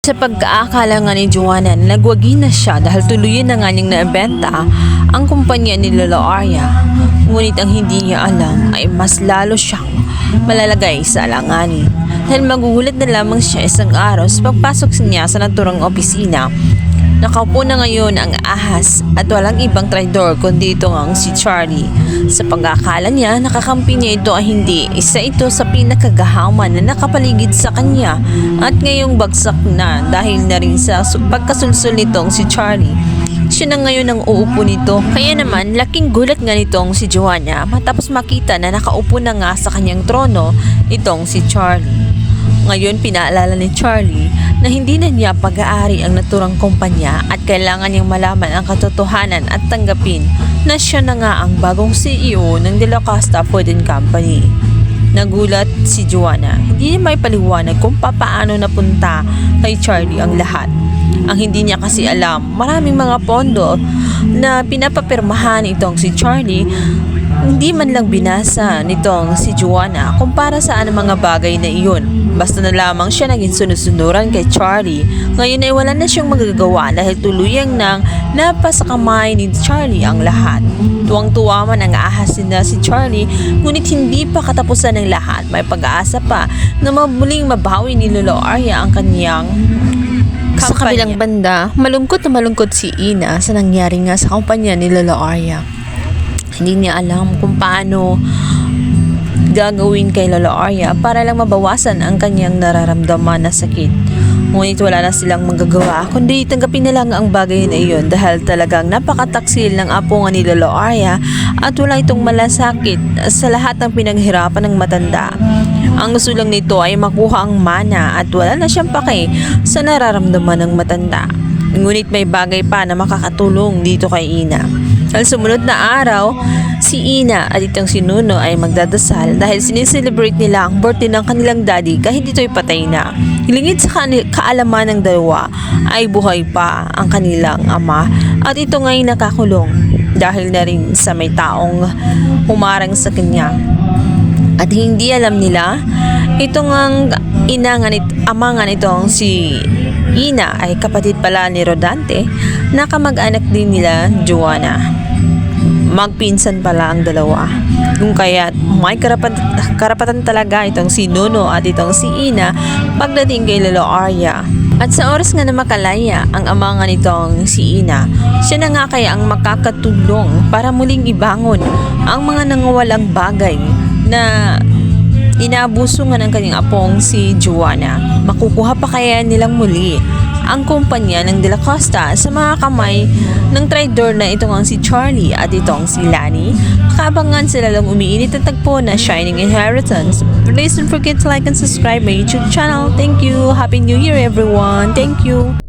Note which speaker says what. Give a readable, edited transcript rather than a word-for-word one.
Speaker 1: Sa pagkaakala nga ni Joanna na nagwagi na siya dahil tuluyan na nga niyang naibenta ang kumpanya ni Lola Arya. Ngunit ang hindi niya alam ay mas lalo siyang malalagay sa alanganin. Dahil magugulat na lamang siya isang araw sa pagpasok niya sa naturang opisina. Nakaupo na ngayon ang ahas at walang ibang traidor kundi ito ang si Charlie. Sa pag-akala niya, nakakampi niya ito ay hindi. Isa ito sa pinakagahaman na nakapaligid sa kanya at ngayong bagsak na dahil na rin sa pagkasulsul nitong si Charlie. Siya na ngayon ang uupo nito. Kaya naman, laking gulat nga nitong si Joanna matapos makita na nakaupo na nga sa kanyang trono itong si Charlie. Ngayon, pinaalala ni Charlie na hindi na niya pag-aari ang naturang kumpanya at kailangan niyang malaman ang katotohanan at tanggapin na siya na nga ang bagong CEO ng De La Costa Food and Company. Nagulat si Joanna. Hindi niya may paliwanag kung paano napunta kay Charlie ang lahat. Ang hindi niya kasi alam, maraming mga pondo na pinapapirmahan itong si Charlie, hindi man lang binasa nitong si Joanna kung para saan ang mga bagay na iyon. Basta na lamang siya naging sunod-sunuran kay Charlie. Ngayon ay wala na siyang magagawa dahil tuluyang nang napasakamay ni Charlie ang lahat. Tuwang-tuwa man ang ahas na si Charlie, ngunit hindi pa katapusan ng lahat. May pag-aasa pa na muling mabawi ni Lola Arya ang kanyang kampanya. Sa kabilang banda, malungkot na malungkot si Ina sa nangyari nga sa kumpanya ni Lola Arya. Hindi niya alam kung paano gagawin kay Lola Arya para lang mabawasan ang kanyang nararamdaman na sakit. Ngunit wala na silang magagawa kundi tanggapin na lang ang bagay na iyon dahil talagang napakataksil ng apo nga ni Lola Arya at wala itong malasakit sa lahat ng pinaghirapan ng matanda. Ang gusto lang nito ay makuha ang mana at wala na siyang pake sa nararamdaman ng matanda. Ngunit may bagay pa na makakatulong dito kay Ina. Sa sumunod na araw, si Ina at itong si Nuno ay magdadasal dahil sineselebrate nila ang birthday ng kanilang daddy kahit ito'y patay na. Hilingid sa kaalaman ng dalawa ay buhay pa ang kanilang ama at ito ngay nakakulong dahil na rin sa may taong humarang sa kanya. At hindi alam nila, itong ang ama nga nitong si Ina ay kapatid pala ni Rodante na kamag-anak din nila Joanna. Magpinsan pala ang dalawa. Kung kaya may karapatan talaga itong si Nuno at itong si Ina pagdating kay Lola Arya. At sa oras nga na makalaya ang ama nga nitong si Ina, siya na nga kaya ang makakatulong para muling ibangon ang mga nangawalang bagay na inaabuso nga ng kanyang apong si Joanna. Makukuha pa kaya nilang muli ang kumpanya ng De La Costa sa mga kamay ng traidor na itong ang si Charlie at itong si Lani. Makabangan sila lang umiinit at tagpo na Shining Inheritance. Please don't forget to like and subscribe my YouTube channel. Thank you. Happy New Year everyone. Thank you.